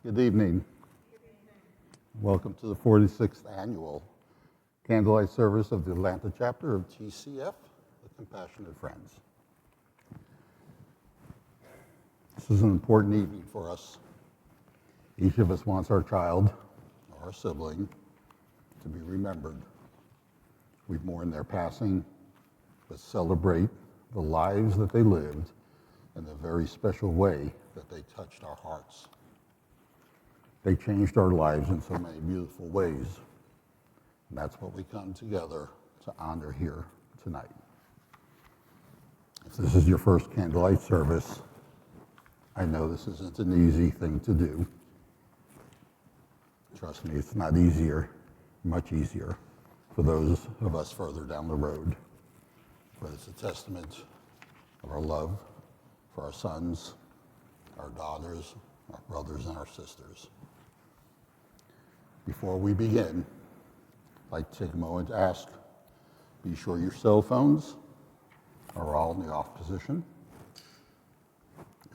Good evening. Welcome to the 46th annual Candlelight Service of the Atlanta chapter of TCF, the Compassionate Friends. This is an important evening for us. Each of us wants our child or our sibling to be remembered. We mourn their passing, but celebrate the lives that they lived in the very special way that they touched our hearts. They changed our lives in so many beautiful ways. And that's what we come together to honor here tonight. If this is your first candlelight service, I know this isn't an easy thing to do. Trust me, it's not easier, much easier for those of us further down the road. But it's a testament of our love for our sons, our daughters, our brothers, and our sisters. Before we begin, I'd like to take a moment to ask, be sure your cell phones are all in the off position.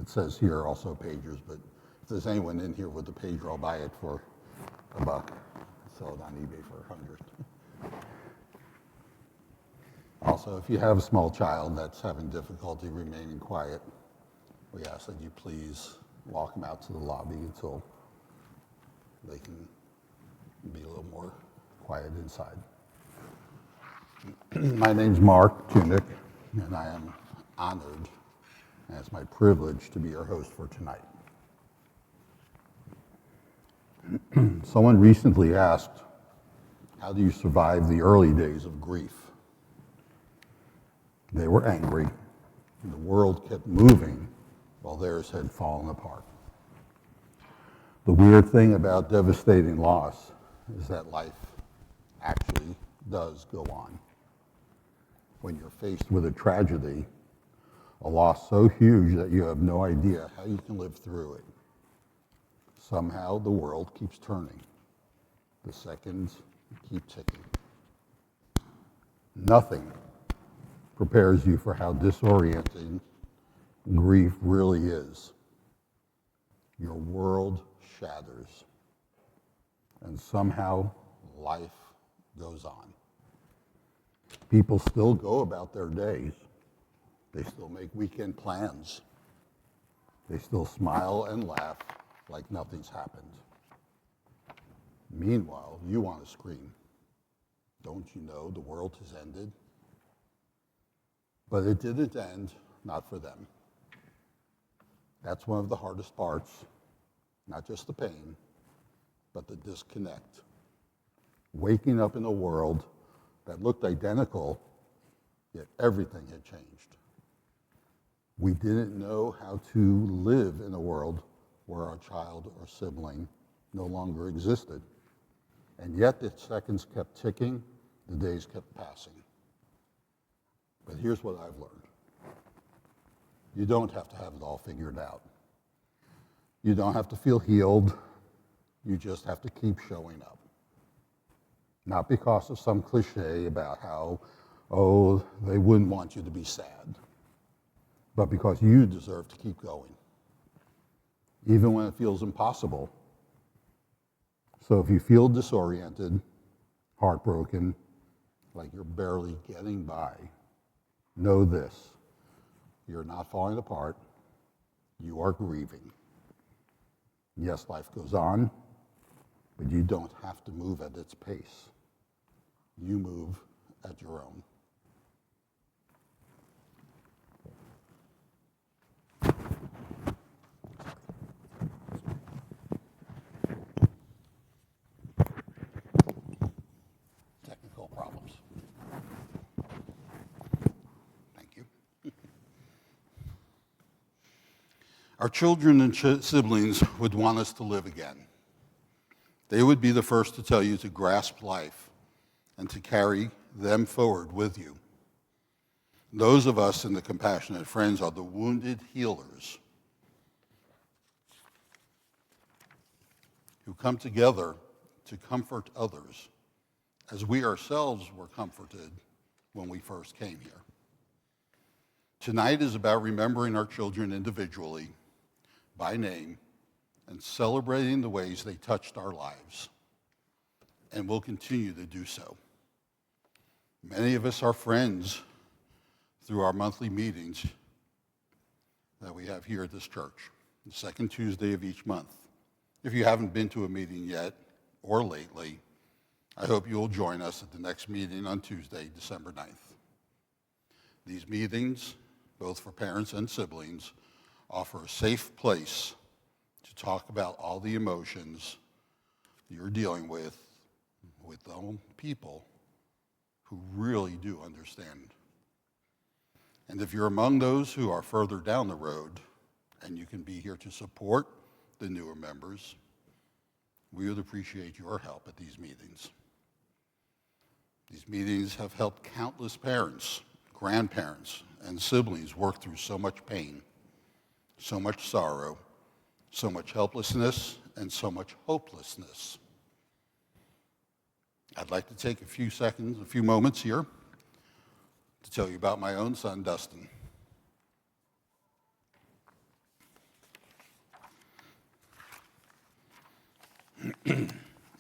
It says here also pagers, but if there's anyone in here with a pager, I'll buy it for $1. I'll sell it on eBay for 100. Also, if you have a small child that's having difficulty remaining quiet, we ask that you please walk them out to the lobby until they can be a little more quiet inside. My name's Mark Tunick, and I am honored, and it's my privilege to be your host for tonight. Someone recently asked, how do you survive the early days of grief? They were angry, and the world kept moving while theirs had fallen apart. The weird thing about devastating loss is that life actually does go on. When you're faced with a tragedy, a loss so huge that you have no idea how you can live through it, somehow the world keeps turning. The seconds keep ticking. Nothing prepares you for how disorienting grief really is. Your world shatters, and somehow life goes on. People still go about their days. They still make weekend plans. They still smile and laugh like nothing's happened. Meanwhile, you want to scream. Don't you know the world has ended? But it didn't end, not for them. That's one of the hardest parts, not just the pain, but the disconnect. Waking up in a world that looked identical, yet everything had changed. We didn't know how to live in a world where our child or sibling no longer existed. And yet the seconds kept ticking, the days kept passing. But here's what I've learned. You don't have to have it all figured out. You don't have to feel healed. You just have to keep showing up. Not because of some cliche about how, they wouldn't want you to be sad, but because you deserve to keep going, even when it feels impossible. So if you feel disoriented, heartbroken, like you're barely getting by, know this: you're not falling apart, you are grieving. Yes, life goes on, but you don't have to move at its pace. You move at your own. Technical problems. Thank you. Our children and siblings would want us to live again. They would be the first to tell you to grasp life and to carry them forward with you. Those of us in the Compassionate Friends are the wounded healers who come together to comfort others, as we ourselves were comforted when we first came here. Tonight is about remembering our children individually, by name, and celebrating the ways they touched our lives and will continue to do so. Many of us are friends through our monthly meetings that we have here at this church, the second Tuesday of each month. If you haven't been to a meeting yet or lately, I hope you'll join us at the next meeting on Tuesday, December 9th. These meetings, both for parents and siblings, offer a safe place to talk about all the emotions you're dealing with people who really do understand. And if you're among those who are further down the road and you can be here to support the newer members, we would appreciate your help at these meetings. These meetings have helped countless parents, grandparents, and siblings work through so much pain, so much sorrow, so much helplessness, and so much hopelessness. I'd like to take a few moments here to tell you about my own son, Dustin.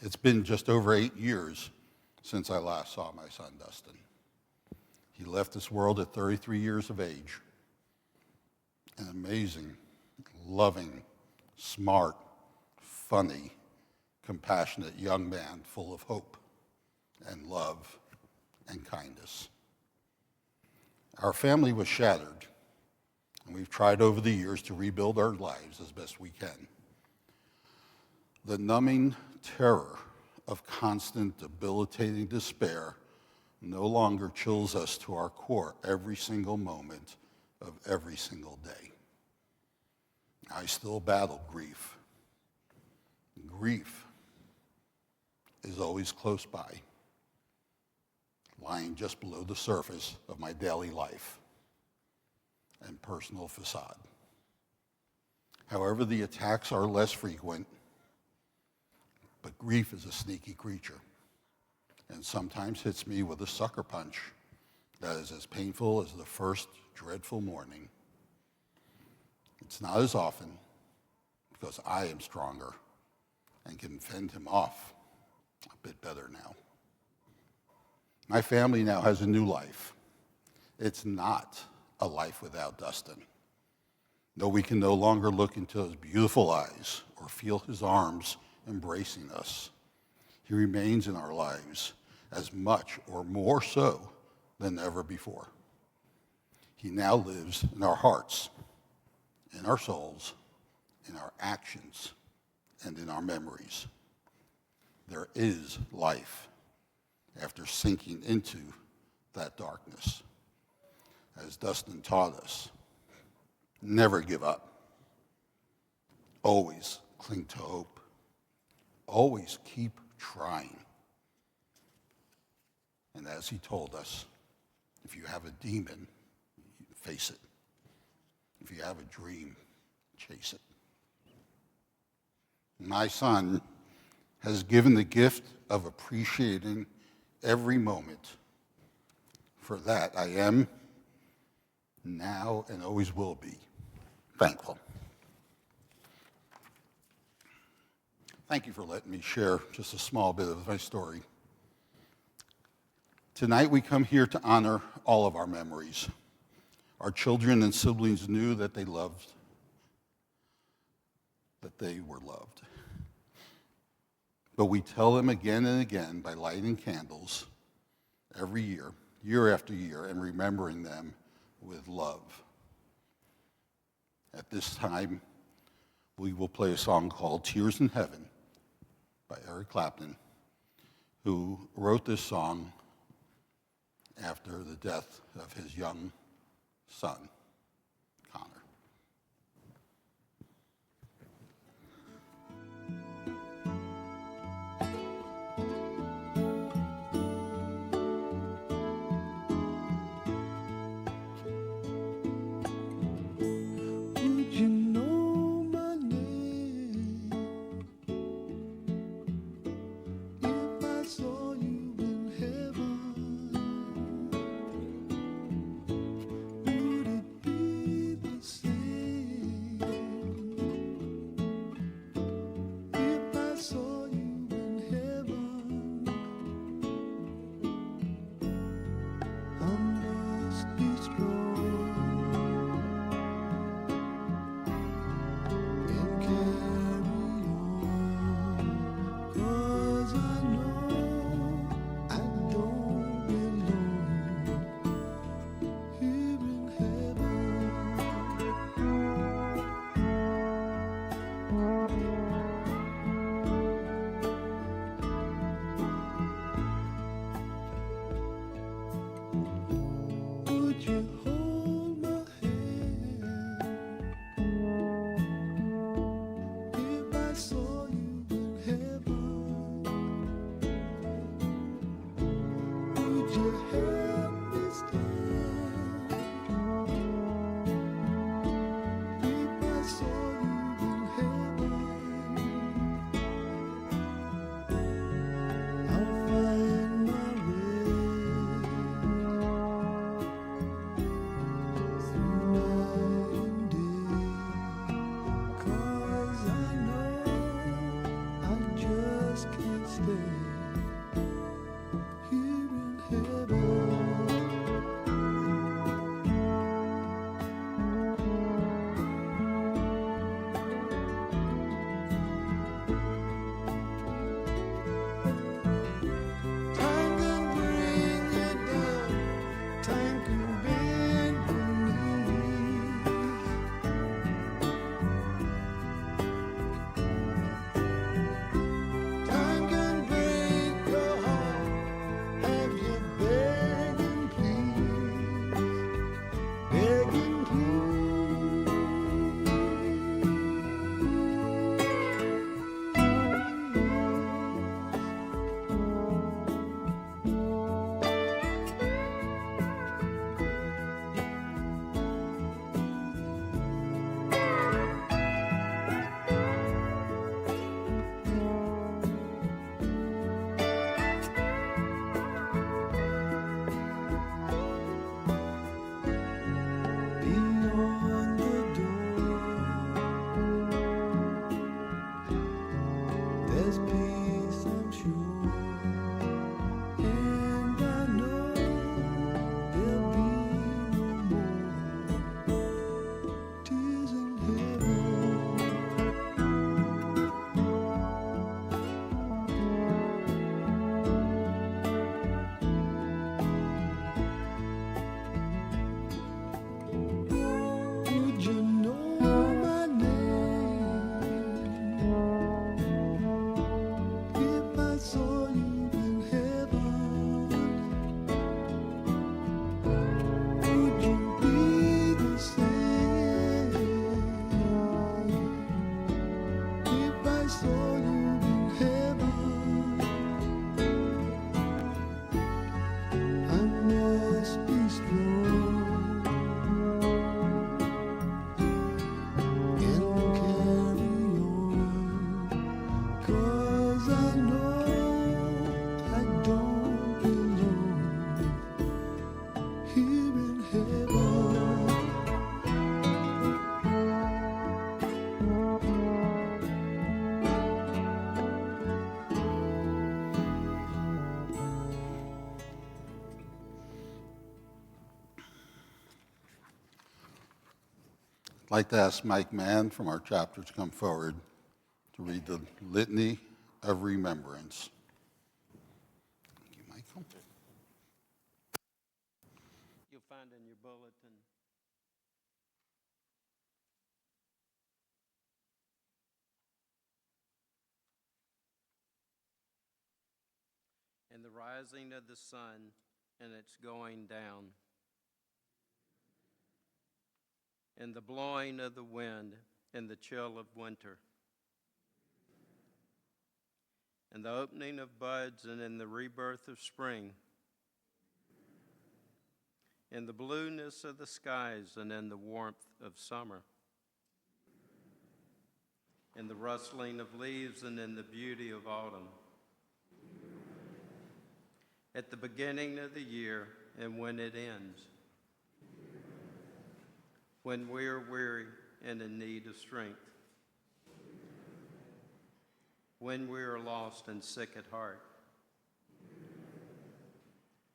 It's been just over 8 years since I last saw my son, Dustin. He left this world at 33 years of age. An amazing, loving, smart, funny, compassionate young man full of hope and love and kindness. Our family was shattered, and we've tried over the years to rebuild our lives as best we can. The numbing terror of constant, debilitating despair no longer chills us to our core every single moment of every single day. I still battle grief. Grief is always close by, lying just below the surface of my daily life and personal facade. However, the attacks are less frequent, but grief is a sneaky creature and sometimes hits me with a sucker punch that is as painful as the first dreadful morning. It's not as often because I am stronger and can fend him off a bit better now. My family now has a new life. It's not a life without Dustin. Though we can no longer look into his beautiful eyes or feel his arms embracing us, he remains in our lives as much or more so than ever before. He now lives in our hearts, in our souls, in our actions, and in our memories. There is life after sinking into that darkness. As Dustin taught us, never give up. Always cling to hope. Always keep trying. And as he told us, if you have a demon, face it. If you have a dream, chase it. My son has given the gift of appreciating every moment. For that, I am now and always will be thankful. Thank you for letting me share just a small bit of my story. Tonight we come here to honor all of our memories. Our children and siblings knew that they were loved. But we tell them again and again by lighting candles every year, year after year, and remembering them with love. At this time, we will play a song called Tears in Heaven by Eric Clapton, who wrote this song after the death of his young son, Connor. Would you know my name if I saw you in heaven? Would it Time can bend your knees. Time can break your heart. Have you begging, please? Begging, being on the door. There's peace, I'm sure, and I know there'll be no more tears in heaven. Would you know my name if I saw you in heaven? Would you be the same if I saw you in heaven? I must be strong and carry on, 'cause I know I don't belong here in heaven. I'd like to ask Mike Mann from our chapter to come forward to read the Litany of Remembrance. Thank you, Michael. You'll find in your bulletin. And the rising of the sun and its going down, and the blowing of the wind and the chill of winter, and the opening of buds and in the rebirth of spring, in the blueness of the skies and in the warmth of summer, in the rustling of leaves and in the beauty of autumn, at the beginning of the year and when it ends, when we are weary and in need of strength, when we are lost and sick at heart,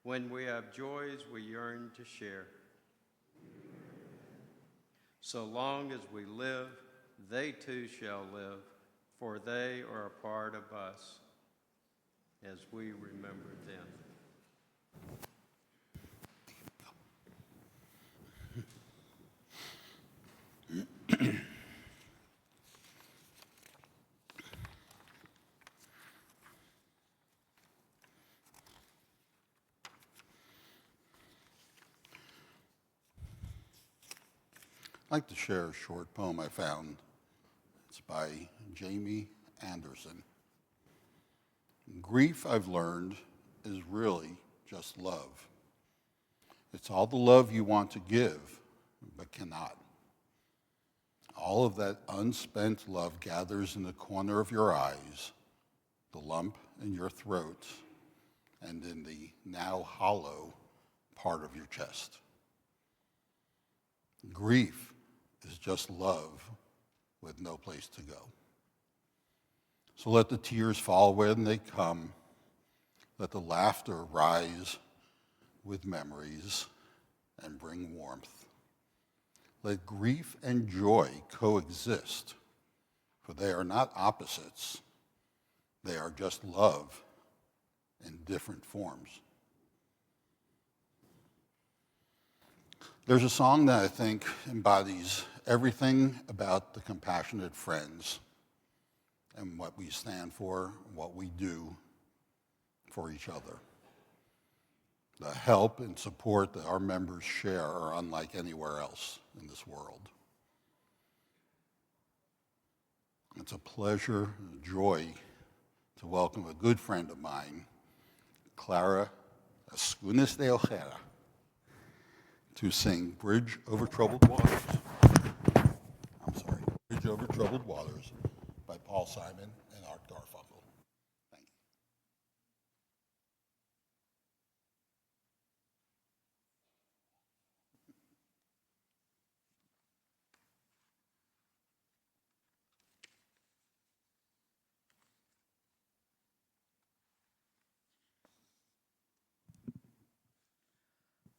when we have joys we yearn to share. So long as we live, they too shall live, for they are a part of us as we remember them. I'd like to share a short poem I found. It's by Jamie Anderson. Grief, I've learned, is really just love. It's all the love you want to give, but cannot. All of that unspent love gathers in the corner of your eyes, the lump in your throat, and in the now hollow part of your chest. Grief is just love with no place to go. So let the tears fall when they come. Let the laughter rise with memories and bring warmth. Let grief and joy coexist, for they are not opposites. They are just love in different forms. There's a song that I think embodies everything about the Compassionate Friends and what we stand for, what we do for each other. The help and support that our members share are unlike anywhere else in this world. It's a pleasure and a joy to welcome a good friend of mine, Clara Ascunas de Ojeda, to sing Bridge Over Troubled Waters. Bridge Over Troubled Waters by Paul Simon and Art Garfunkel. Thank you.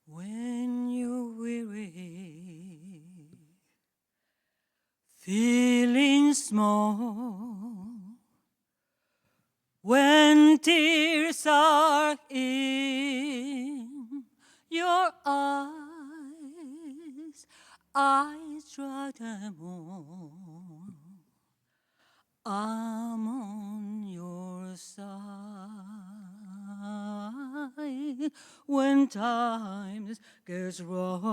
When you're weary, feeling small, when tears are in your eyes, dry them on. I'm on your side when times get rough.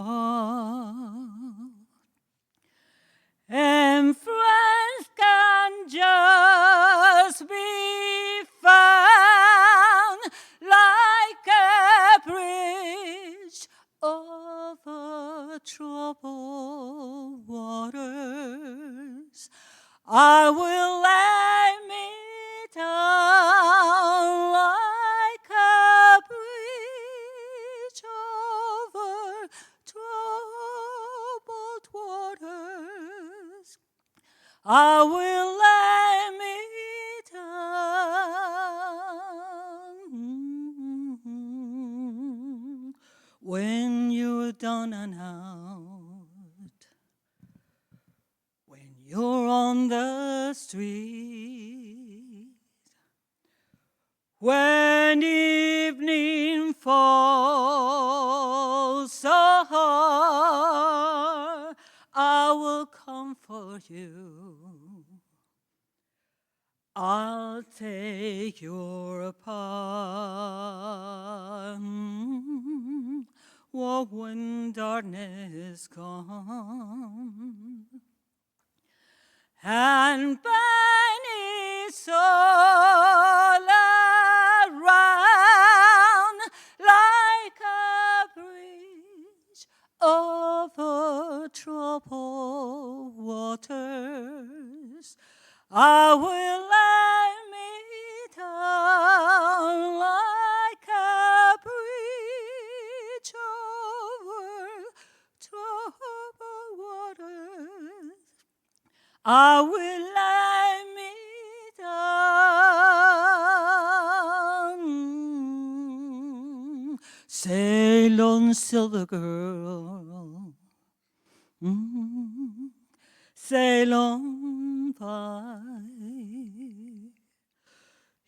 And friends can just be found like a bridge over troubled waters. I will lay me down like a bridge over troubled waters. I will lay me down when you're down and out, when you're on the street, when evening falls so hard, I will comfort you. I'll take your part. Oh, when darkness comes and pain is all around, like a bridge over troubled waters, I will lay me down like a bridge over troubled waters. I will lay me down. Sail on, silver girl. Sail on by.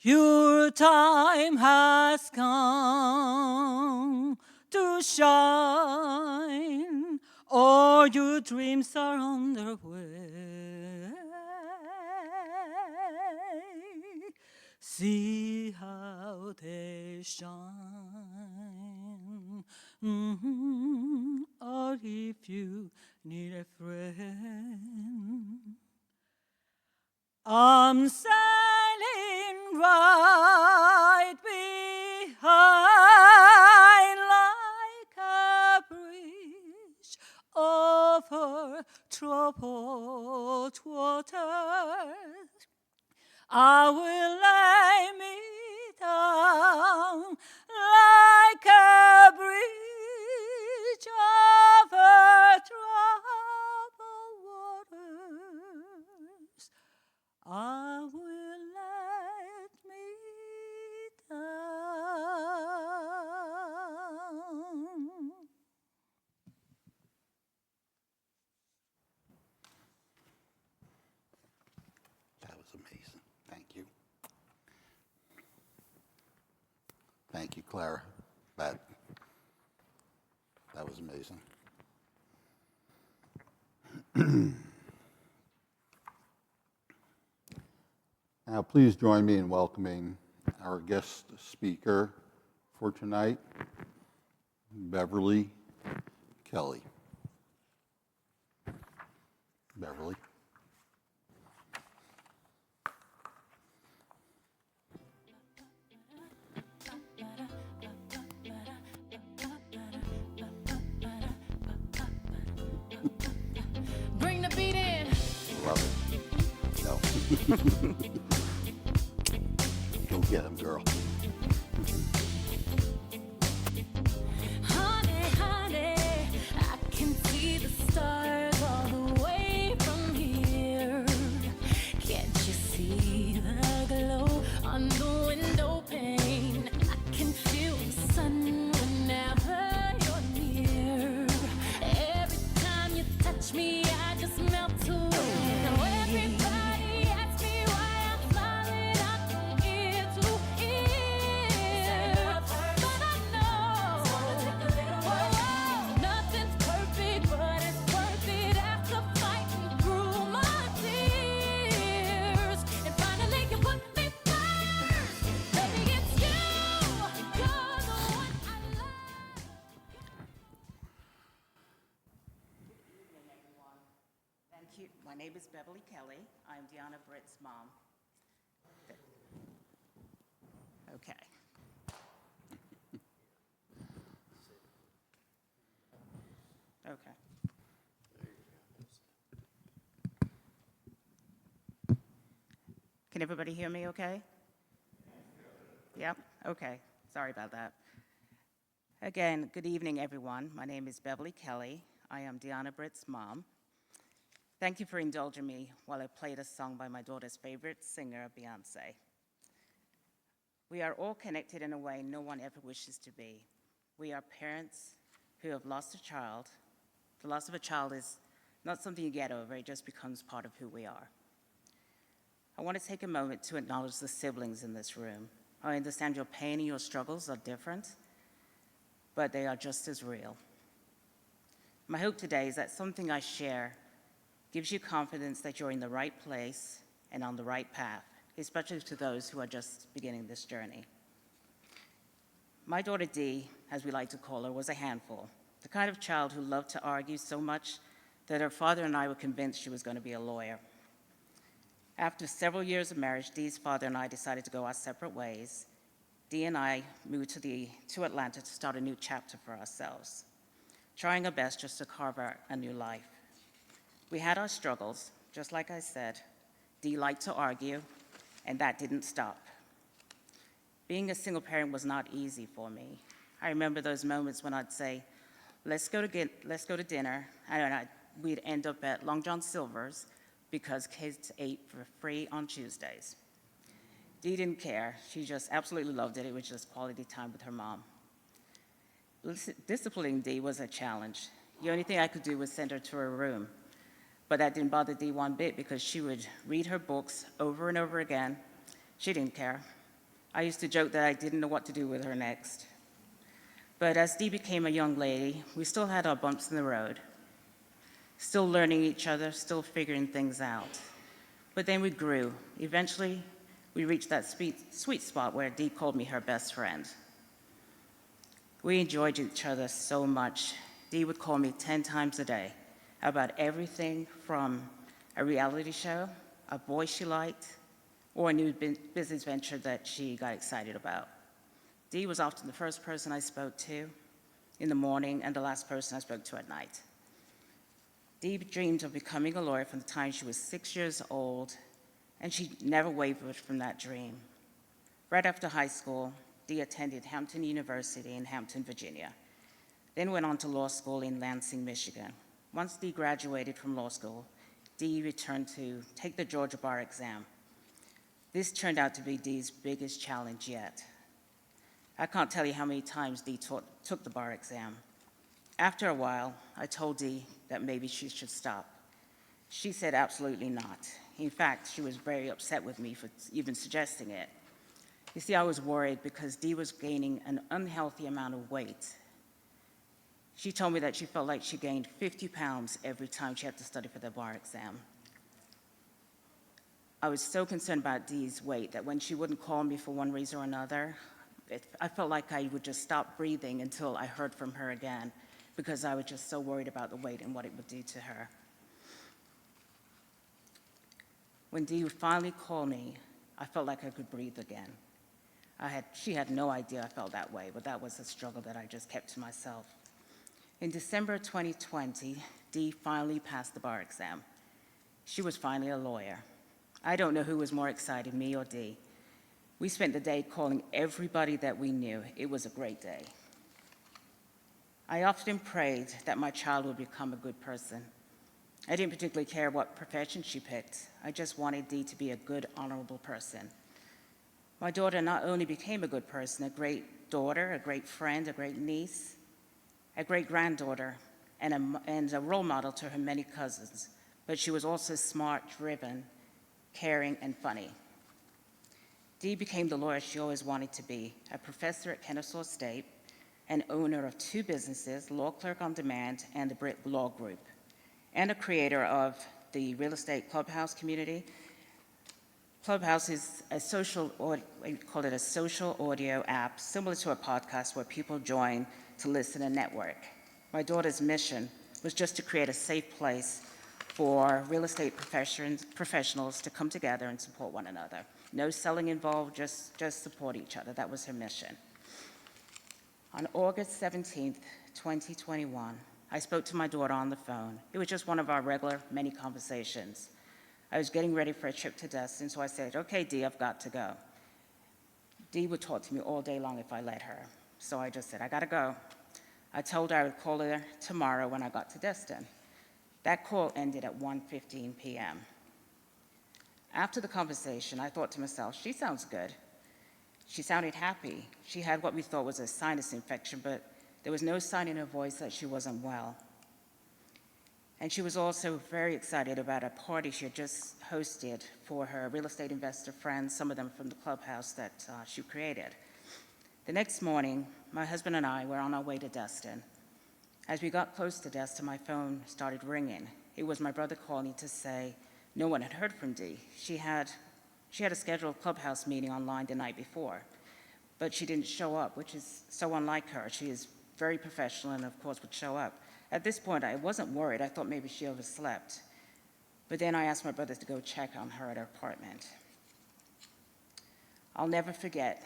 Your time has come to shine. All your dreams are on their way. See how they shine. Or if you need a friend, I'm sailing right behind like a bridge over troubled waters. I will lay me down like a bridge over troubled waters. I will let me down. That was amazing. Thank you. Thank you, Clara. That was amazing. Now, please join me in welcoming our guest speaker for tonight, Beverly Kelly. Beverly. Bring the beat in. Love it. No. Go get him, girl. Honey, honey, I can see the stars all the way from here. Can't you see the glow on the window pane? I can feel the sun whenever you're near. Every time you touch me, I just melt away. Now everybody asks me why I'm smiling out from ear to ear. But I know, whoa, nothing's perfect, but it's worth it after fighting through my tears. And finally you put me first. Baby, it's you. You're the one I love. Good evening, everyone. Thank you. My name is Beverly Kelly. I'm Deanna Britt's mom. Okay. Okay. Can everybody hear me okay? Yep, okay. Sorry about that. Again, good evening, everyone. My name is Beverly Kelly. I am Deanna Britt's mom. Thank you for indulging me while I played a song by my daughter's favorite singer, Beyonce. We are all connected in a way no one ever wishes to be. We are parents who have lost a child. The loss of a child is not something you get over, it just becomes part of who we are. I want to take a moment to acknowledge the siblings in this room. I understand your pain and your struggles are different, but they are just as real. My hope today is that something I share gives you confidence that you're in the right place and on the right path, especially to those who are just beginning this journey. My daughter Dee, as we like to call her, was a handful, the kind of child who loved to argue so much that her father and I were convinced she was going to be a lawyer. After several years of marriage, Dee's father and I decided to go our separate ways. Dee and I moved to Atlanta to start a new chapter for ourselves, trying our best just to carve out a new life. We had our struggles, just like I said. Dee liked to argue, and that didn't stop. Being a single parent was not easy for me. I remember those moments when I'd say, let's go to dinner, and we'd end up at Long John Silver's because kids ate for free on Tuesdays. Dee didn't care. She just absolutely loved it. It was just quality time with her mom. Disciplining Dee was a challenge. The only thing I could do was send her to her room. But that didn't bother Dee one bit because she would read her books over and over again. She didn't care. I used to joke that I didn't know what to do with her next. But as Dee became a young lady, we still had our bumps in the road, still learning each other, still figuring things out. But then we grew. Eventually, we reached that sweet spot where Dee called me her best friend. We enjoyed each other so much. Dee would call me 10 times a day about everything from a reality show, a boy she liked, or a new business venture that she got excited about. Dee was often the first person I spoke to in the morning and the last person I spoke to at night. Dee dreamed of becoming a lawyer from the time she was 6 years old, and she never wavered from that dream. Right after high school, Dee attended Hampton University in Hampton, Virginia, then went on to law school in Lansing, Michigan. Once Dee graduated from law school, Dee returned to take the Georgia bar exam. This turned out to be Dee's biggest challenge yet. I can't tell you how many times Dee took the bar exam. After a while, I told Dee that maybe she should stop. She said absolutely not. In fact, she was very upset with me for even suggesting it. You see, I was worried because Dee was gaining an unhealthy amount of weight. She told me that she felt like she gained 50 pounds every time she had to study for the bar exam. I was so concerned about Dee's weight that when she wouldn't call me for one reason or another, I felt like I would just stop breathing until I heard from her again, because I was just so worried about the weight and what it would do to her. When Dee finally called me, I felt like I could breathe again. She had no idea I felt that way, but that was a struggle that I just kept to myself. In December 2020, Dee finally passed the bar exam. She was finally a lawyer. I don't know who was more excited, me or Dee. We spent the day calling everybody that we knew. It was a great day. I often prayed that my child would become a good person. I didn't particularly care what profession she picked. I just wanted Dee to be a good, honorable person. My daughter not only became a good person, a great daughter, a great friend, a great niece, a great granddaughter, and a role model to her many cousins, but she was also smart, driven, caring, and funny. Dee became the lawyer she always wanted to be, a professor at Kennesaw State, an owner of 2 businesses, Law Clerk on Demand and the Brit Law Group, and a creator of the real estate Clubhouse community. Clubhouse is a social audio app similar to a podcast where people join to listen and network. My daughter's mission was just to create a safe place for real estate professionals to come together and support one another. No selling involved, just support each other. That was her mission. On August 17th, 2021, I spoke to my daughter on the phone. It was just one of our regular many conversations. I was getting ready for a trip to Destin, so I said, okay, Dee, I've got to go. Dee would talk to me all day long if I let her. So I just said, I gotta go. I told her I would call her tomorrow when I got to Destin. That call ended at 1:15 p.m. After the conversation, I thought to myself, she sounds good. She sounded happy. She had what we thought was a sinus infection, but there was no sign in her voice that she wasn't well. And she was also very excited about a party she had just hosted for her real estate investor friends, some of them from the Clubhouse that she created. The next morning, my husband and I were on our way to Destin. As we got close to Destin, my phone started ringing. It was my brother calling to say no one had heard from Dee. She had a scheduled Clubhouse meeting online the night before, but she didn't show up, which is so unlike her. She is very professional and, of course, would show up. At this point, I wasn't worried. I thought maybe she overslept. But then I asked my brother to go check on her at her apartment. I'll never forget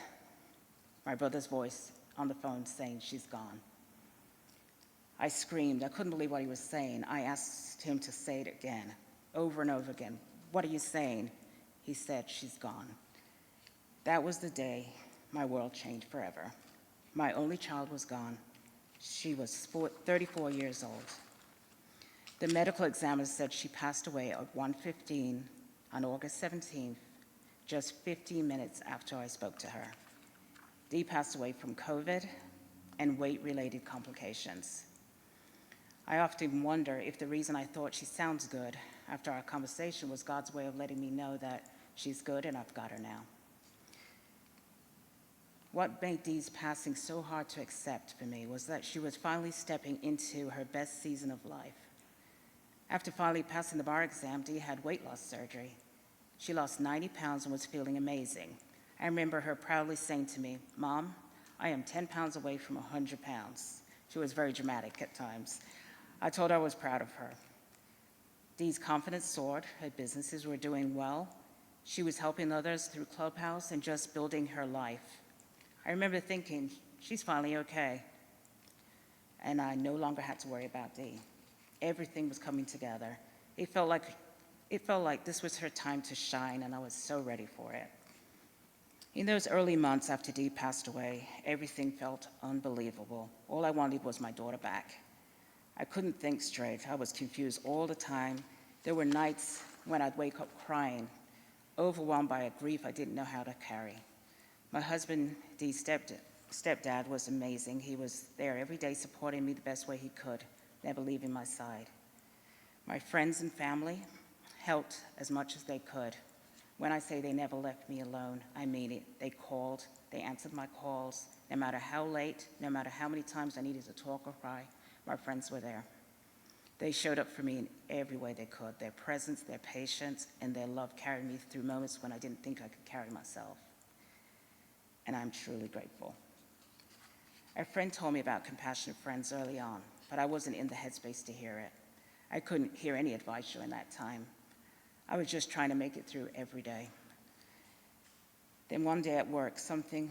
my brother's voice on the phone saying, she's gone. I screamed. I couldn't believe what he was saying. I asked him to say it again, over and over again. What are you saying? He said, she's gone. That was the day my world changed forever. My only child was gone. She was 34 years old. The medical examiner said she passed away at 1:15 on August 17th, just 15 minutes after I spoke to her. Dee passed away from COVID and weight-related complications. I often wonder if the reason I thought she sounds good after our conversation was God's way of letting me know that she's good and I've got her now. What made Dee's passing so hard to accept for me was that she was finally stepping into her best season of life. After finally passing the bar exam, Dee had weight loss surgery. She lost 90 pounds and was feeling amazing. I remember her proudly saying to me, Mom, I am 10 pounds away from 100 pounds. She was very dramatic at times. I told her I was proud of her. Dee's confidence soared. Her businesses were doing well. She was helping others through Clubhouse and just building her life. I remember thinking, she's finally okay. And I no longer had to worry about Dee. Everything was coming together. It felt like this was her time to shine, and I was so ready for it. In those early months after Dee passed away, everything felt unbelievable. All I wanted was my daughter back. I couldn't think straight. I was confused all the time. There were nights when I'd wake up crying, overwhelmed by a grief I didn't know how to carry. My husband, Dee's stepdad, was amazing. He was there every day supporting me the best way he could, never leaving my side. My friends and family helped as much as they could. When I say they never left me alone, I mean it. They called, they answered my calls, no matter how late, no matter how many times I needed to talk or cry. my friends were there. They showed up for me in every way they could. Their presence, their patience, and their love carried me through moments when I didn't think I could carry myself. And I'm truly grateful. A friend told me about Compassionate Friends early on, but I wasn't in the headspace to hear it. I couldn't hear any advice during that time. I was just trying to make it through every day. Then one day at work, something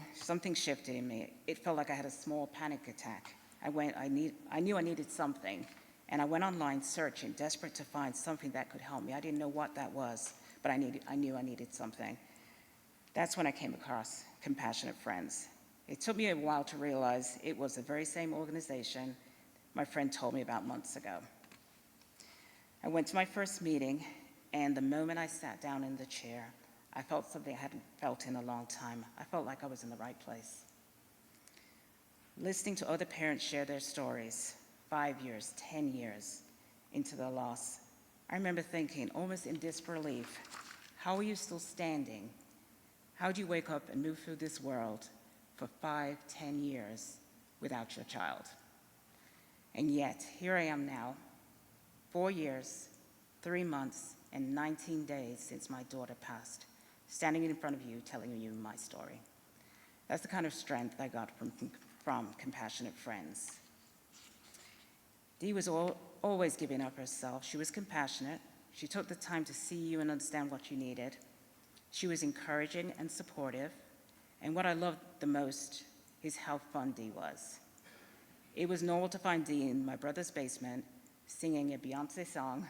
shifted in me. It felt like I had a small panic attack. I knew I needed something, and I went online searching, desperate to find something that could help me. I didn't know what that was, but I knew I needed something. That's when I came across Compassionate Friends. It took me a while to realize it was the very same organization my friend told me about months ago. I went to my first meeting, and the moment I sat down in the chair, I felt something I hadn't felt in a long time. I felt like I was in the right place. Listening to other parents share their stories, 5 years, 10 years into their loss, I remember thinking, almost in disbelief, how are you still standing? How do you wake up and move through this world for 5, 10 years without your child? And yet, here I am now, 4 years, 3 months, and 19 days since my daughter passed, standing in front of you, telling you my story. That's the kind of strength I got from Compassionate Friends. Dee was always giving up herself. She was compassionate. She took the time to see you and understand what you needed. She was encouraging and supportive. And what I loved the most is how fun Dee was. It was normal to find Dee in my brother's basement singing a Beyonce song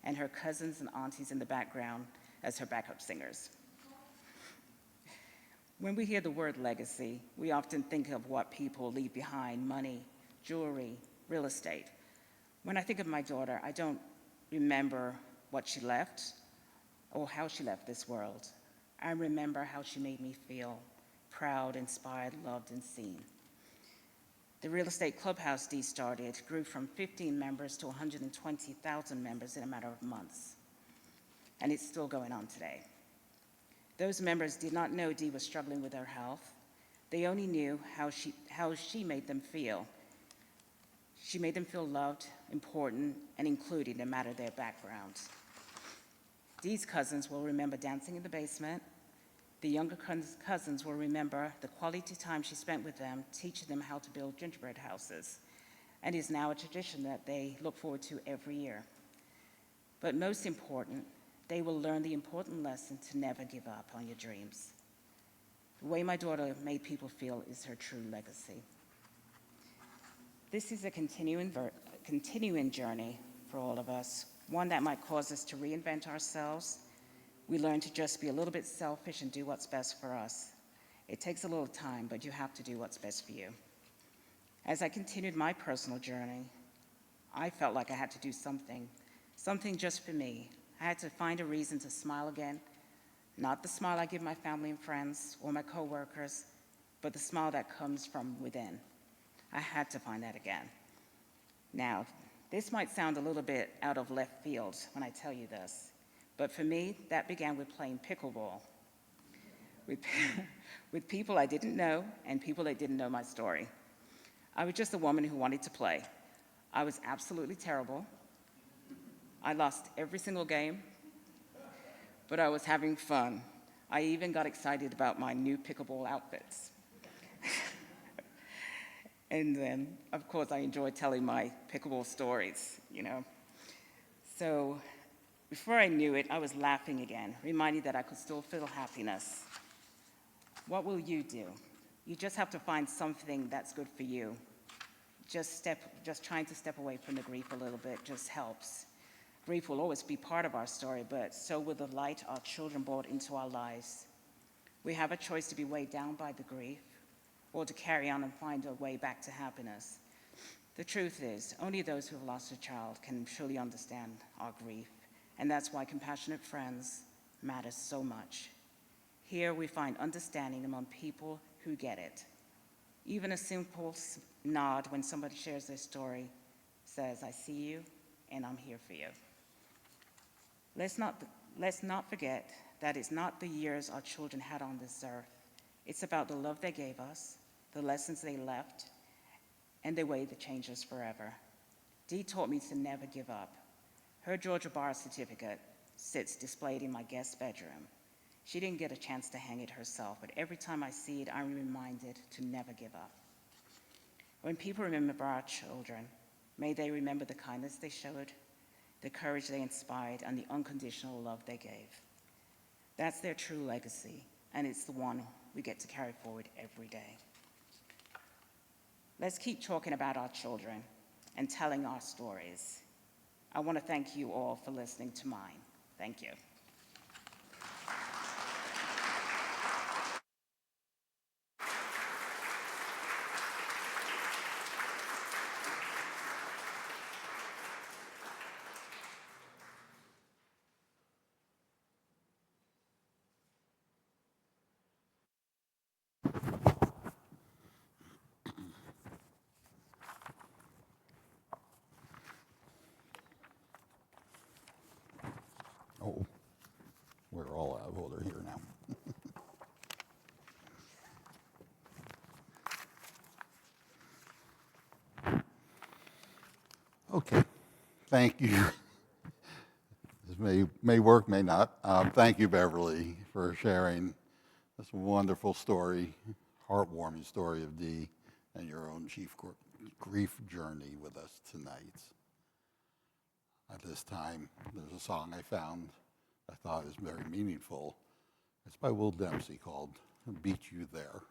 and her cousins and aunties in the background as her backup singers. When we hear the word legacy, we often think of what people leave behind: money, jewelry, real estate. When I think of my daughter, I don't remember what she left or how she left this world. I remember how she made me feel proud, inspired, loved, and seen. The real estate clubhouse Dee started grew from 15 members to 120,000 members in a matter of months, and it's still going on today. Those members did not know Dee was struggling with her health. They only knew how she made them feel. She made them feel loved, important, and included no matter their background. Dee's cousins will remember dancing in the basement. The younger cousins will remember the quality time she spent with them, teaching them how to build gingerbread houses, and is now a tradition that they look forward to every year. But most important, they will learn the important lesson to never give up on your dreams. The way my daughter made people feel is her true legacy. This is a continuing journey for all of us, one that might cause us to reinvent ourselves. We learn to just be a little bit selfish and do what's best for us. It takes a little time, but you have to do what's best for you. As I continued my personal journey, I felt like I had to do something just for me. I had to find a reason to smile again, not the smile I give my family and friends or my coworkers, but the smile that comes from within. I had to find that again. Now, this might sound a little bit out of left field when I tell you this, but for me, that began with playing pickleball with people I didn't know and people that didn't know my story. I was just a woman who wanted to play. I was absolutely terrible. I lost every single game, but I was having fun. I even got excited about my new pickleball outfits. And then, of course, I enjoyed telling my pickleball stories, So before I knew it, I was laughing again, reminded that I could still feel happiness. What will you do? You just have to find something that's good for you. Just trying to step away from the grief a little bit just helps. Grief will always be part of our story, but so will the light our children brought into our lives. We have a choice to be weighed down by the grief or to carry on and find a way back to happiness. The truth is, only those who have lost a child can truly understand our grief, and that's why Compassionate Friends matters so much. Here we find understanding among people who get it. Even a simple nod when somebody shares their story says, "I see you, and I'm here for you." Let's not forget that it's not the years our children had on this earth. It's about the love they gave us, the lessons they left, and the way that changed us forever. Dee taught me to never give up. Her Georgia Bar certificate sits displayed in my guest bedroom. She didn't get a chance to hang it herself, but every time I see it, I'm reminded to never give up. When people remember our children, may they remember the kindness they showed, the courage they inspired, and the unconditional love they gave. That's their true legacy, and it's the one we get to carry forward every day. Let's keep talking about our children and telling our stories. I want to thank you all for listening to mine. Thank you. Oh, we're all out of order here now. Okay, thank you. This may work, may not. Thank you, Beverly, for sharing this wonderful story, heartwarming story of Dee and your own grief journey with us tonight. At this time, there's a song I found I thought is very meaningful. It's by Will Dempsey called Beat You There.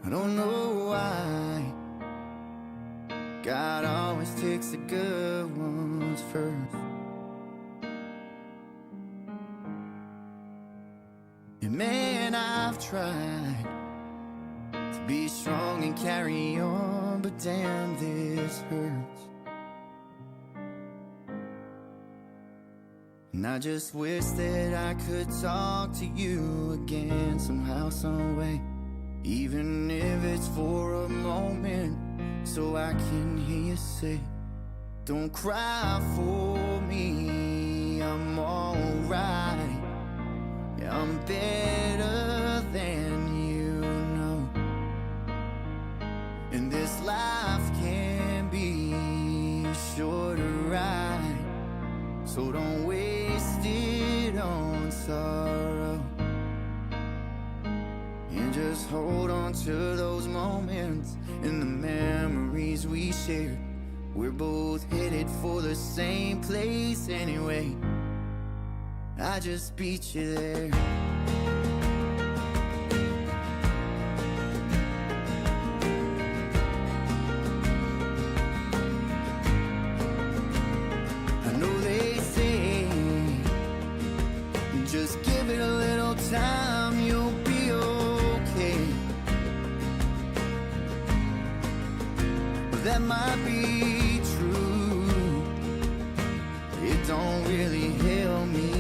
I don't know why God always takes the good ones first. And man, I've tried to be strong and carry on, but damn, this hurts. And I just wish that I could talk to you again somehow, some way. Even if it's for a moment, so I can hear you say, don't cry for me, I'm alright. Yeah, I'm better than you know. And this life can be short or right, so don't waste it on sorrow. And just hold on to those moments and the memories we shared. We're both headed for the same place anyway. I just beat you there. I know they say, just give it a little time, you'll be okay. But that might be true. It don't really help me.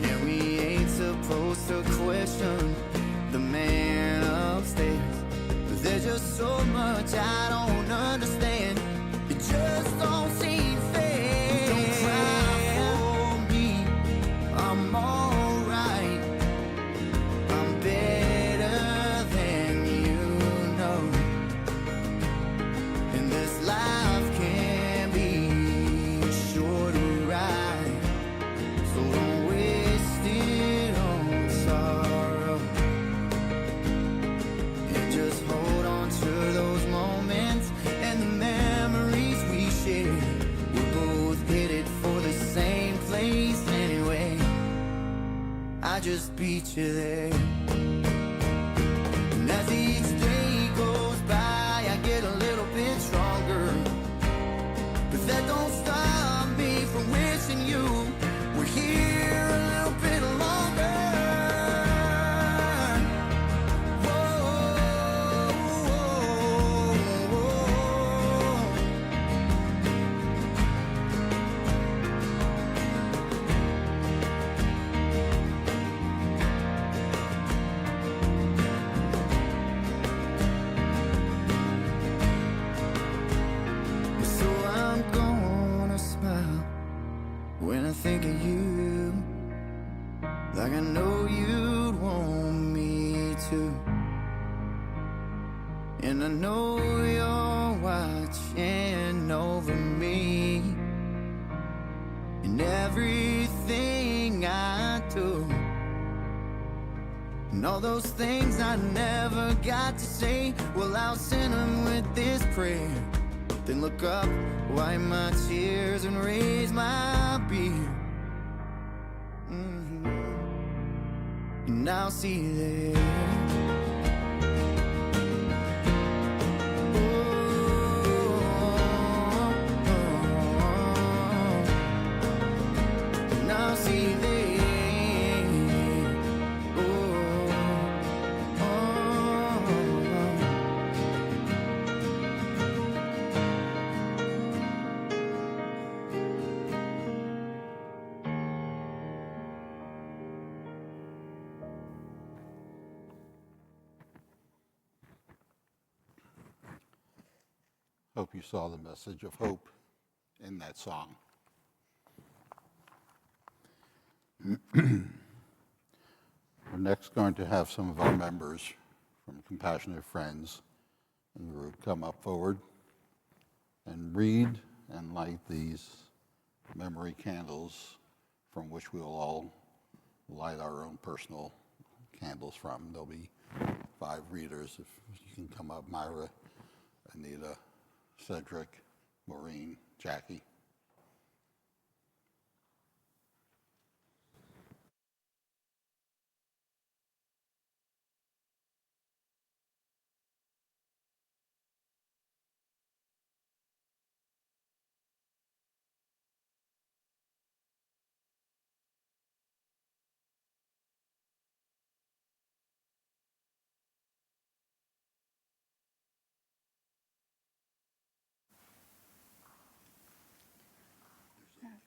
Yeah, we ain't supposed to question the man upstairs, but there's just so much I don't understand. It just don't seem fair. Don't cry for me, I'm alright. I'm better than you know. And this life can be short or right, so don't waste it on sorrow. And just hold on to those moments and the memories we shared. We're both headed for the same place anyway. I just beat you there. And as each day goes by, I get a little bit stronger, but that don't stop me from wishing you were here a little bit longer. Whoa, whoa, whoa. when I think of you, like I know you'd want me to. And I know you're watching over me in everything I do. And all those things I never got to say, well, I'll send them with this prayer. Then look up, wipe my tears, and raise my beer. And I'll see you there. And I'll see you there. Hope you saw the message of hope in that song. We're next going to have some of our members from Compassionate Friends and the group come up forward and read and light these memory candles from which we will all light our own personal candles from. There'll be 5 readers. If you can come up, Myra, Anita, Cedric, Maureen, Jackie.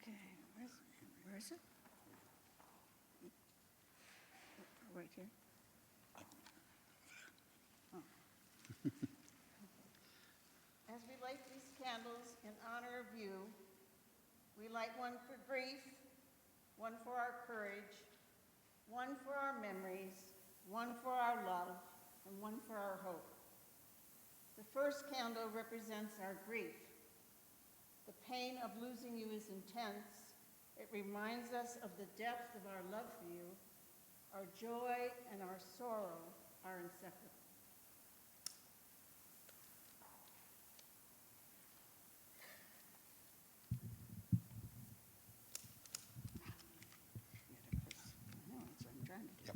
Okay, where is it? Right here. As we light these candles in honor of you, we light one for grief, one for our courage, one for our memories, one for our love, and one for our hope. The first candle represents our grief. The pain of losing you is intense. It reminds us of the depth of our love for you. Our joy and our sorrow are inseparable. I'm trying to get.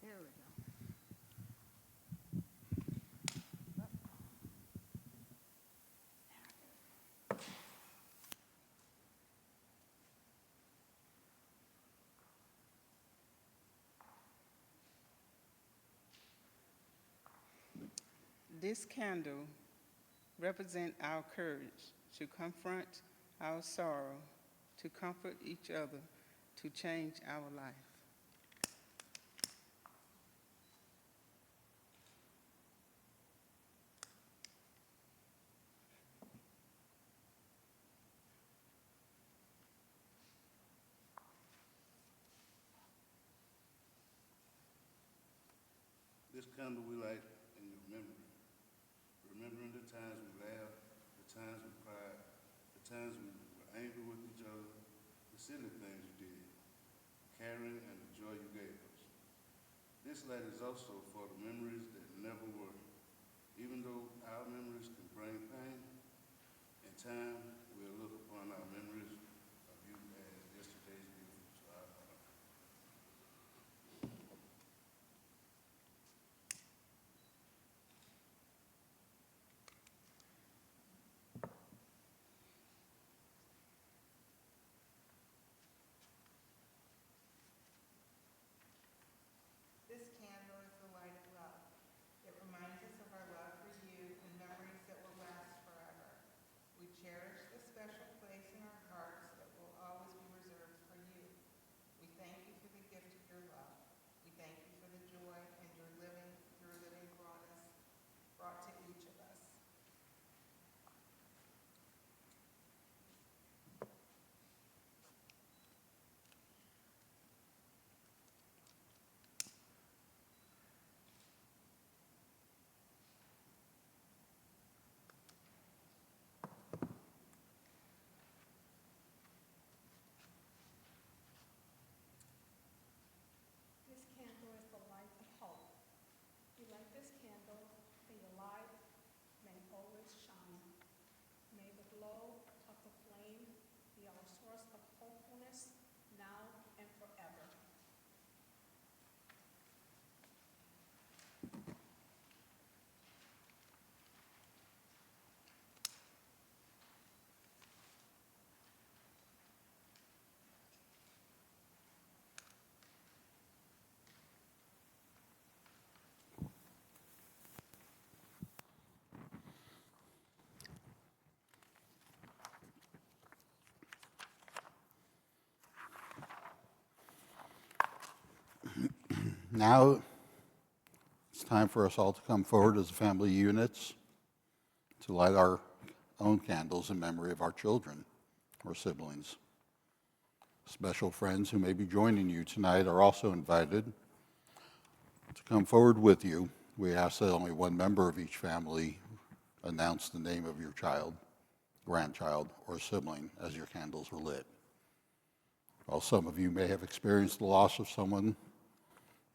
There we go. This candle represents our courage to confront our sorrow, to comfort each other, to change our life. This candle we light in your memory, remembering the times we laughed, the times we cried, the times we were angry with each other, the silly things you did, caring and the joy you gave us. This light is also for the memories that never were. Even though our memories can bring pain, in time we'll look upon our memories of you as yesterday's beautiful to our heart. This candle is the light of love. It reminds us of our love for you and memories Now it's time for us all to come forward as family units to light our own candles in memory of our children or siblings. Special friends who may be joining you tonight are also invited to come forward with you. We ask that only one member of each family announce the name of your child, grandchild, or sibling as your candles are lit. While some of you may have experienced the loss of someone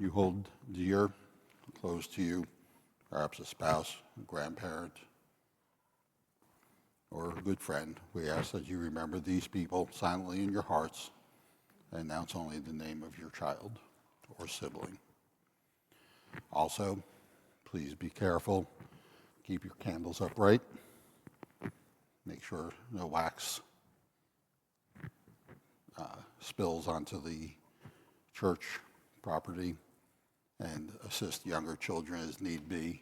you hold dear, close to you, perhaps a spouse, a grandparent, or a good friend, we ask that you remember these people silently in your hearts and announce only the name of your child or sibling. Also, please be careful. Keep your candles upright. Make sure no wax spills onto the church property, and assist younger children as need be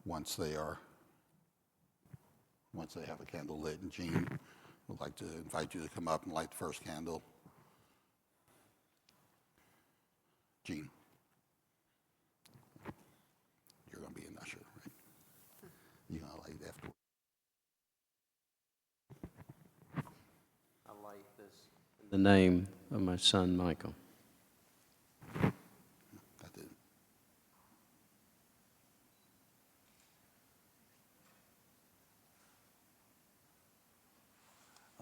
once they have a candle lit. And Jean would like to invite you to come up and light the first candle. Jean, you're going to be an usher, right? You're going to light after. I light this in the name of my son, Michael. That's it.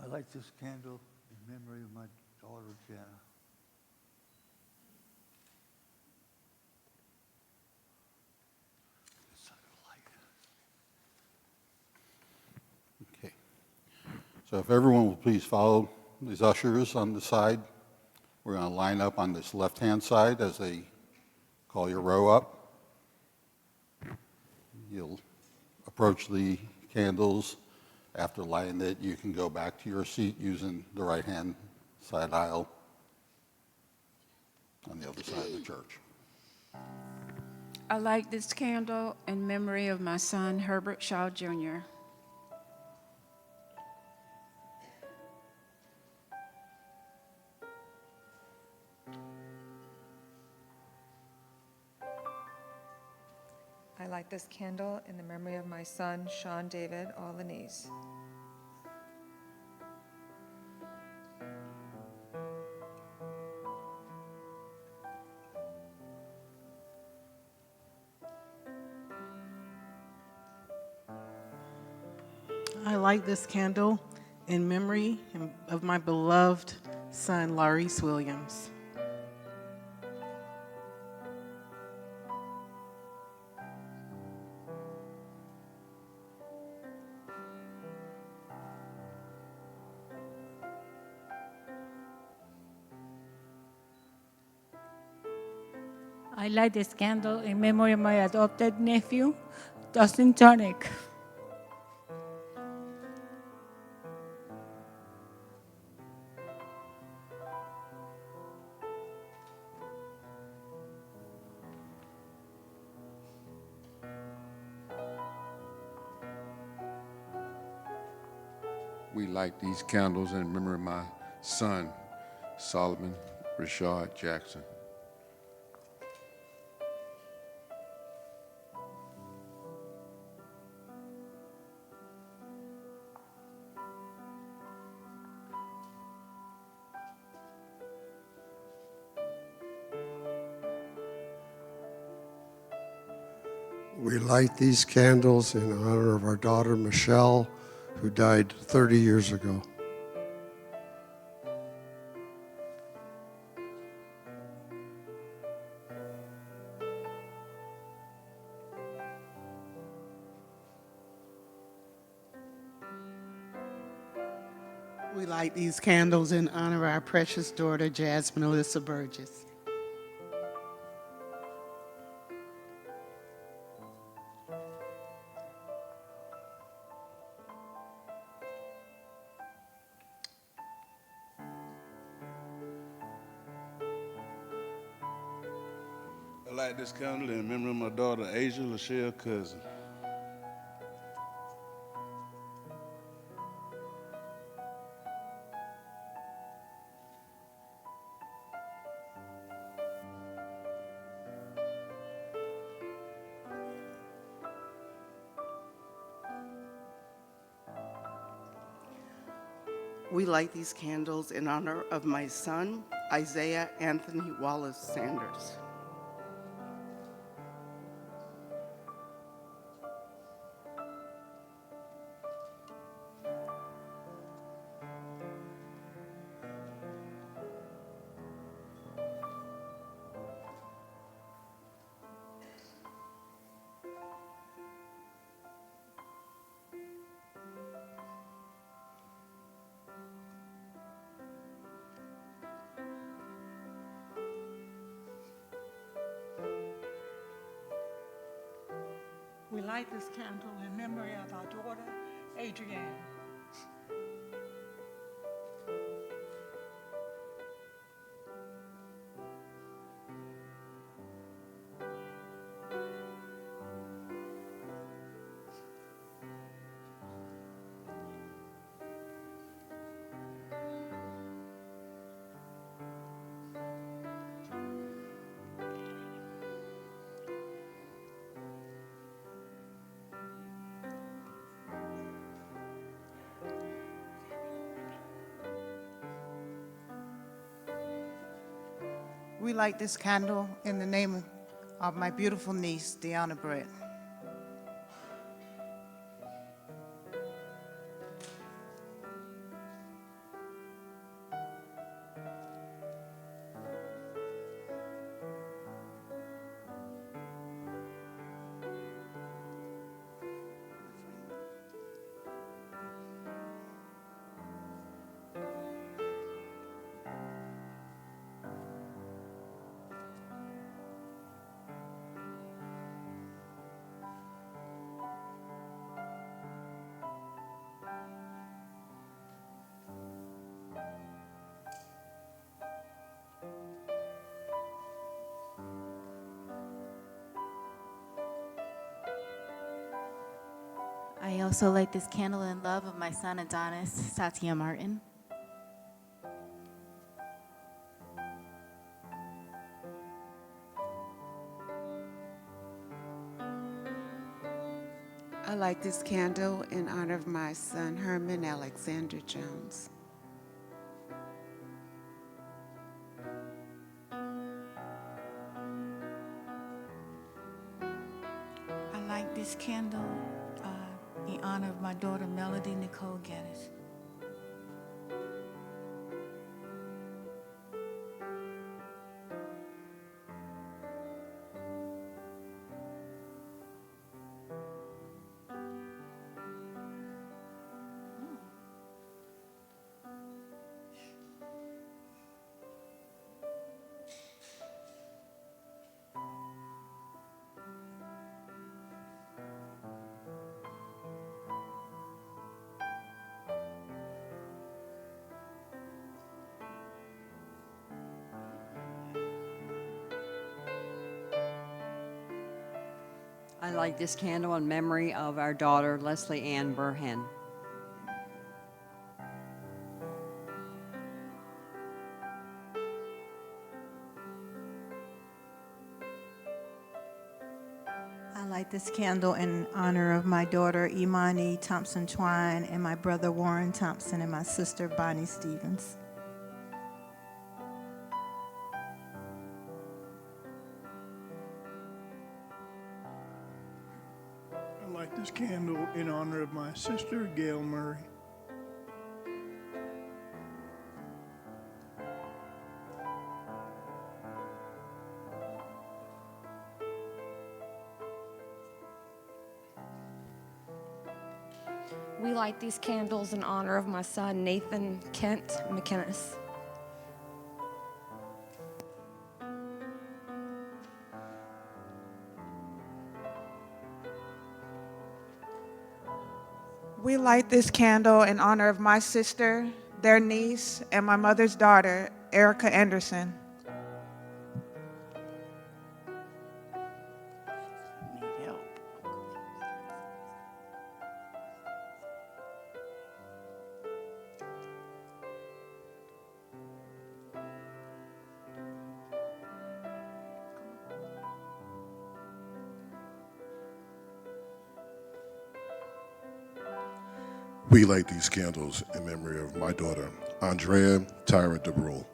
I light this candle in memory of my daughter, Jana. It's not a light. Okay. So if everyone will please follow these ushers on the side. We're going to line up on this left-hand side as they call your row up. You'll approach the candles. After lighting it, you can go back to your seat using the right-hand side aisle on the other side of the church. I light this candle in memory of my son, Herbert Shaw Jr. I light this candle in the memory of my son, Sean David Albanese. I light this candle in memory of my beloved son, Laurice Williams. I light this candle in memory of my adopted nephew, Dustin Tonic. We light these candles in memory of my son, Solomon Rashad Jackson. We light these candles in honor of our daughter, Michelle, who died 30 years ago. We light these candles in honor of our precious daughter, Jasmine Alyssa Burgess. I light this candle in memory of my daughter, Asia Lachelle Cousin. We light these candles in honor of my son, Isaiah Anthony Wallace Sanders. We light this candle in memory of our daughter, Adrienne. We light this candle in the name of my beautiful niece, Deanna Britt. I also light this candle in love of my son Adonis, Satya Martin. I light this candle in honor of my son Herman Alexander Jones. I light this candle in honor of my daughter, Melody Nicole Geddes. I light this candle in memory of our daughter, Leslie Ann Burhan. I light this candle in honor of my daughter, Imani Thompson Twine, and my brother, Warren Thompson, and my sister, Bonnie Stevens. I light this candle in honor of my sister, Gail Murray. We light these candles in honor of my son, Nathan Kent McInnes. We light this candle in honor of my sister, their niece, and my mother's daughter, Erica Anderson. Need help. We light these candles in memory of my daughter, Andrea Tyra DeBrule.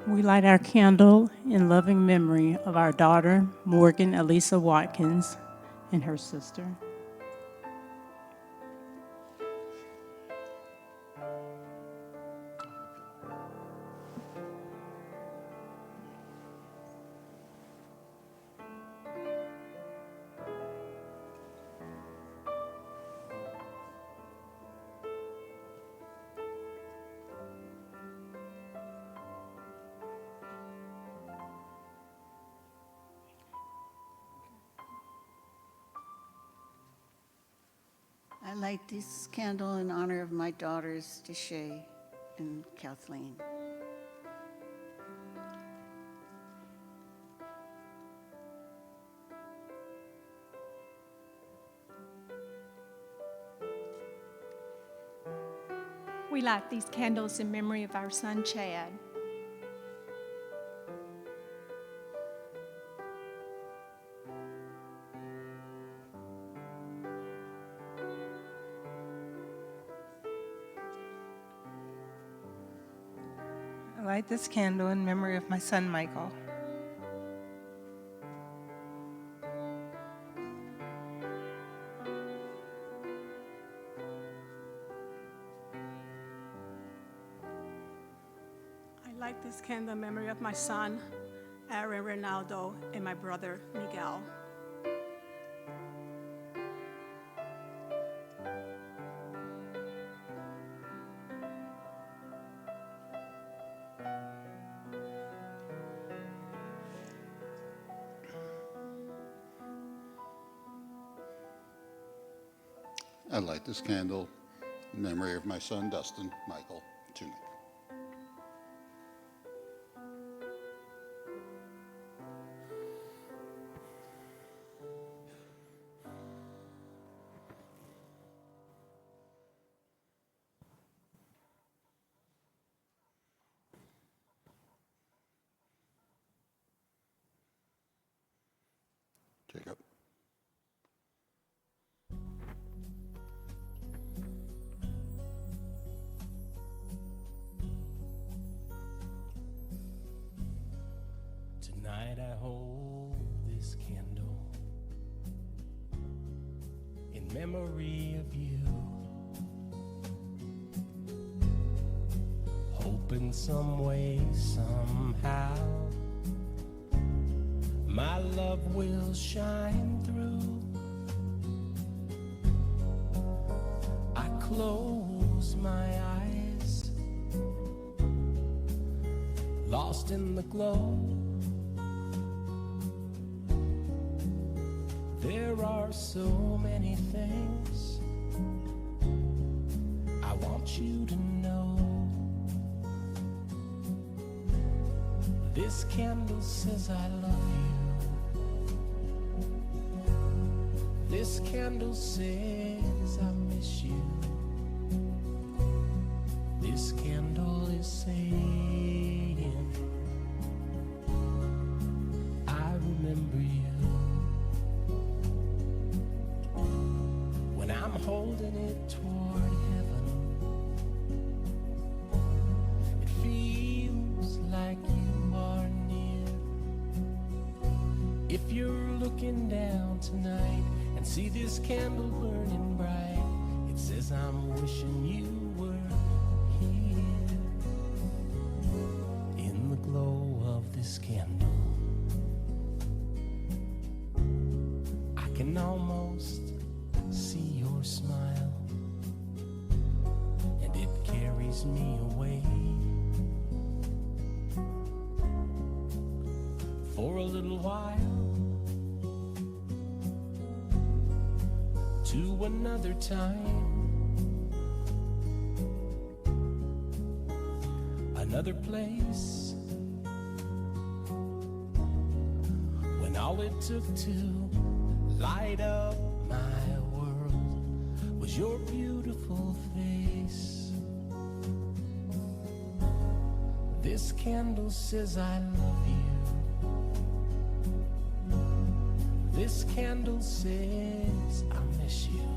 We light our candle in loving memory of our daughter, Morgan Elisa Watkins, and her sister. I light this candle in honor of my daughters, Deshay and Kathleen. We light these candles in memory of our son, Chad. I light this candle in memory of my son, Michael. I light this candle in memory of my son, Aaron Ronaldo, and my brother, Miguel. I light this candle in memory of my son, Dustin Michael Tunick. Jacob. Tonight I hold this candle in memory of you. Hope in some way, somehow, my love will shine through. I close my eyes, lost in the glow. There are so many things I want you to know. This candle says I love you. This candle says I miss you. This candle is saying I remember you. When I'm holding it toward heaven, it feels like you are near. If you're looking down tonight and see this candle burning bright, it says I'm wishing you carries me away for a little while to another time, another place, when all it took to light up my world was your beautiful face. This candle says I love you. This candle says I miss you.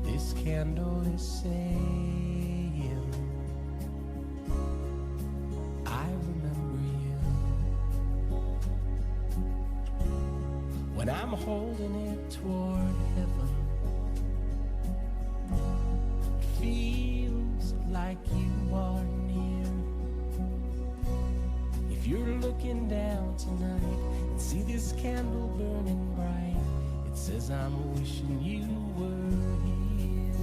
This candle is saying I remember you. When I'm holding it toward heaven, it feels like you are near. If you're looking down tonight and see this candle burning bright, it says I'm wishing you were here.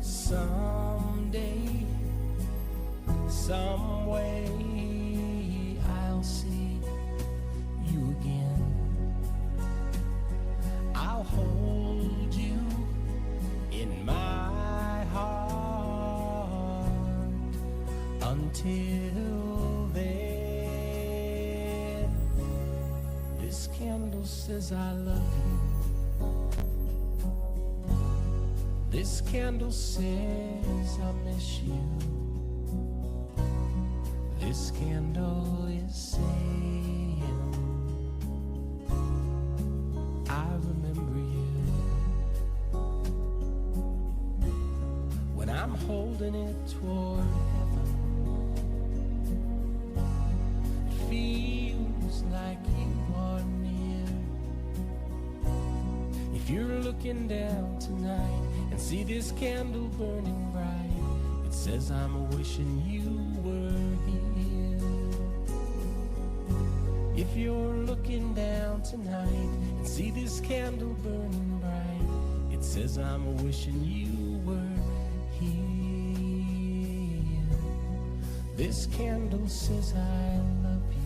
Someday, some way, I'll see you again. I'll hold you in my heart until then. This candle says I love you. This candle says I miss you. This candle is saying I remember you. When I'm holding it toward heaven, it feels like you are near. If you're looking down tonight and see this candle burning bright, it says I'm wishing you were here. If you're looking down tonight and see this candle burning bright, it says I'm wishing you were here. This candle says I love you.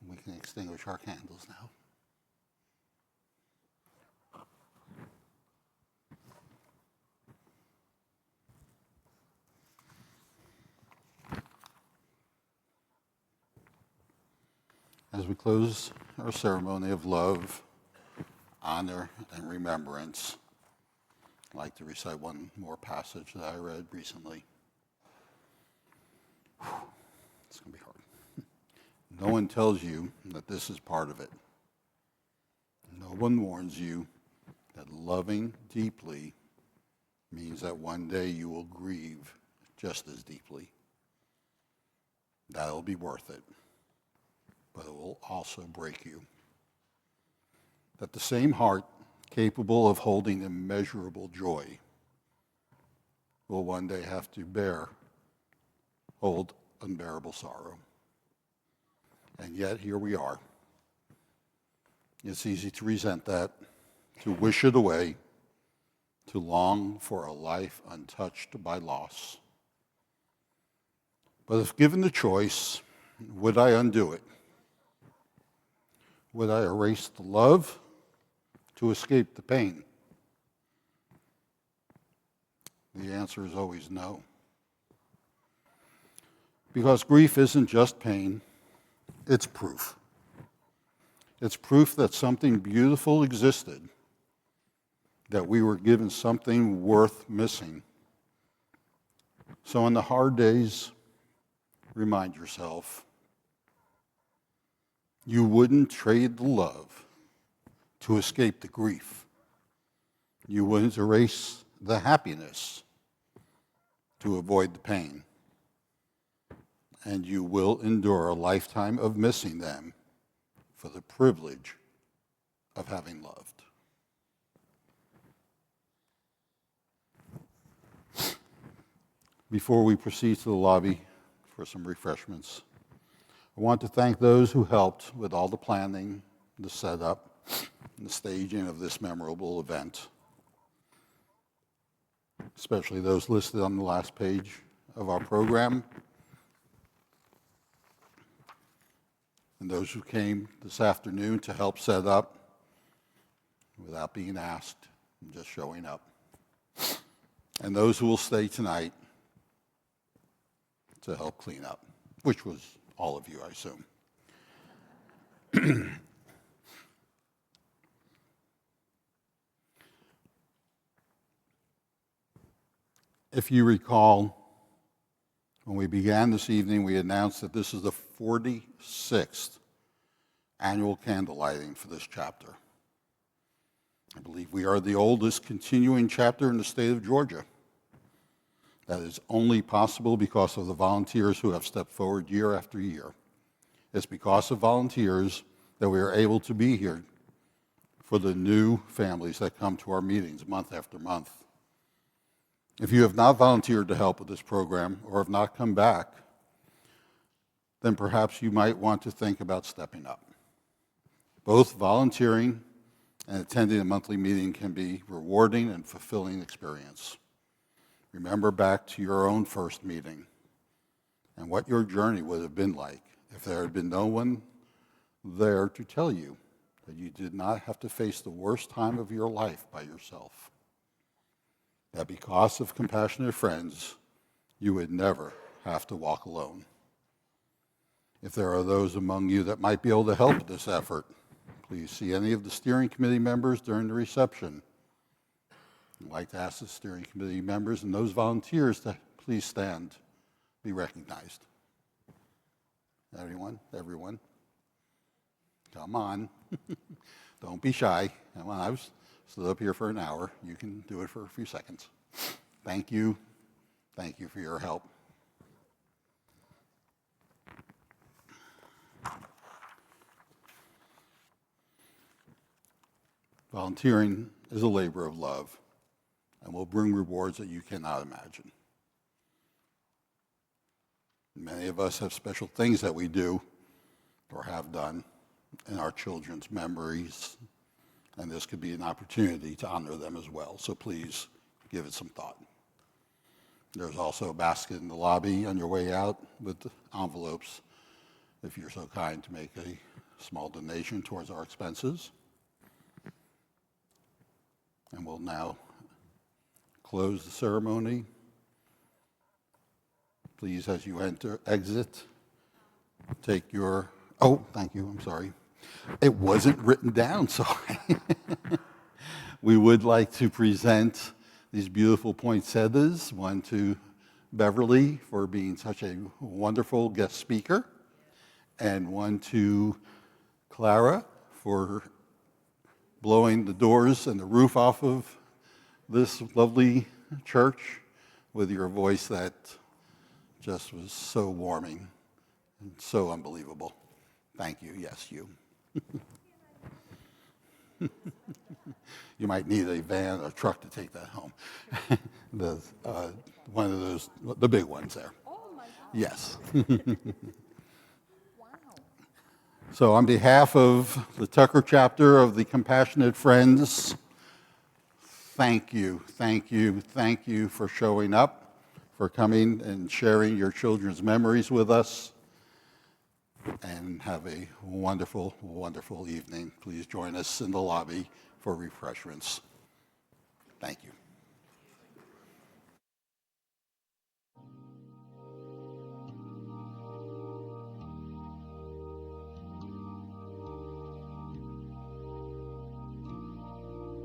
We can extinguish our candles now. As we close our ceremony of love, honor, and remembrance, I'd like to recite one more passage that I read recently. It's going to be hard. No one tells you that this is part of it. No one warns you that loving deeply means that one day you will grieve just as deeply. That'll be worth it, but it will also break you. That the same heart capable of holding immeasurable joy will one day have to hold unbearable sorrow. And yet, here we are. It's easy to resent that, to wish it away, to long for a life untouched by loss. But if given the choice, would I undo it? Would I erase the love to escape the pain? The answer is always no. Because grief isn't just pain. It's proof. It's proof that something beautiful existed, that we were given something worth missing. So in the hard days, remind yourself, you wouldn't trade the love to escape the grief. You wouldn't erase the happiness to avoid the pain. And you will endure a lifetime of missing them for the privilege of having loved. Before we proceed to the lobby, for some refreshments. I want to thank those who helped with all the planning, the setup, and the staging of this memorable event, especially those listed on the last page of our program, and those who came this afternoon to help set up without being asked and just showing up, and those who will stay tonight to help clean up, which was all of you, I assume. If you recall, when we began this evening, we announced that this is the 46th annual candle lighting for this chapter. I believe we are the oldest continuing chapter in the state of Georgia. That is only possible because of the volunteers who have stepped forward year after year. It's because of volunteers that we are able to be here for the new families that come to our meetings month after month. If you have not volunteered to help with this program or have not come back, then perhaps you might want to think about stepping up. Both volunteering and attending a monthly meeting can be rewarding and fulfilling experience. Remember back to your own first meeting and what your journey would have been like if there had been no one there to tell you that you did not have to face the worst time of your life by yourself. That because of compassionate friends, you would never have to walk alone. If there are those among you that might be able to help with this effort, please see any of the steering committee members during the reception. I'd like to ask the steering committee members and those volunteers to please stand, be recognized. Everyone. Come on. Don't be shy. Come on, I've stood up here for an hour. You can do it for a few seconds. Thank you. Thank you for your help. Volunteering is a labor of love and will bring rewards that you cannot imagine. Many of us have special things that we do or have done in our children's memories, and this could be an opportunity to honor them as well. So please give it some thought. There's also a basket in the lobby on your way out with envelopes if you're so kind to make a small donation towards our expenses. And we'll now close the ceremony. Please, as you exit, take your, thank you, I'm sorry. It wasn't written down, so we would like to present these beautiful poinsettias, one to Beverly for being such a wonderful guest speaker, and one to Clara for blowing the doors and the roof off of this lovely church with your voice that just was so warming and so unbelievable. Thank you. Yes, you. You might need a van or truck to take that home. One of those, the big ones there. Oh my God. Yes. Wow. So on behalf of the Tucker chapter of the Compassionate Friends, thank you for showing up, for coming and sharing your children's memories with us. And have a wonderful, wonderful evening. Please join us in the lobby for refreshments. Thank you.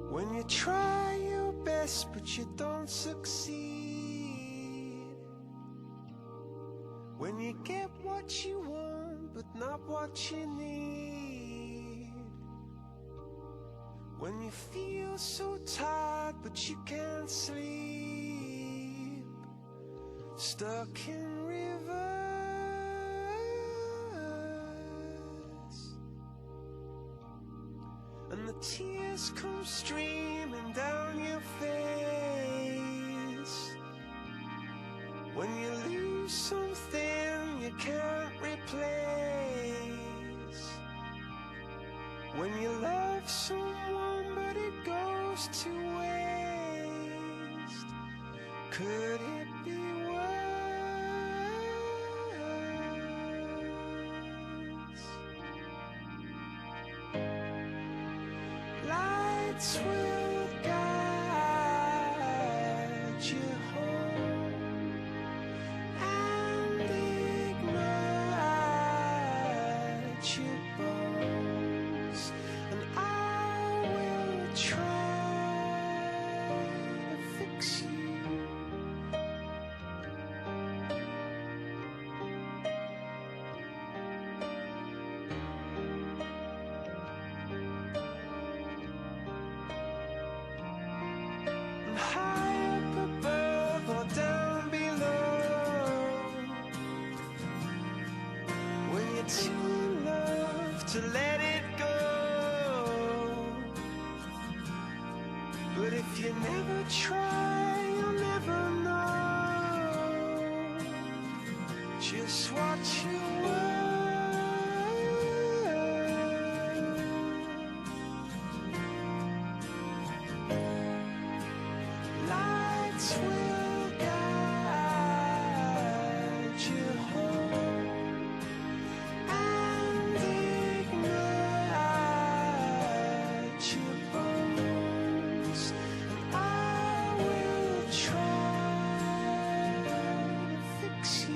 When you try your best but you don't succeed, when you get what you want but not what you need, when you feel so tired but you can't sleep, stuck in reverse, and the tears come streaming down your face, when you lose something you can't replace. When you love someone but it goes to waste. Could it be worse? Lights will guide you home and ignite your bones, and I will try to fix you. High up above or down below, when you're too in love to let it go. But if you never try, you'll never know just what you were. Lights will guide you home and ignite your bones, and I will try to fix you.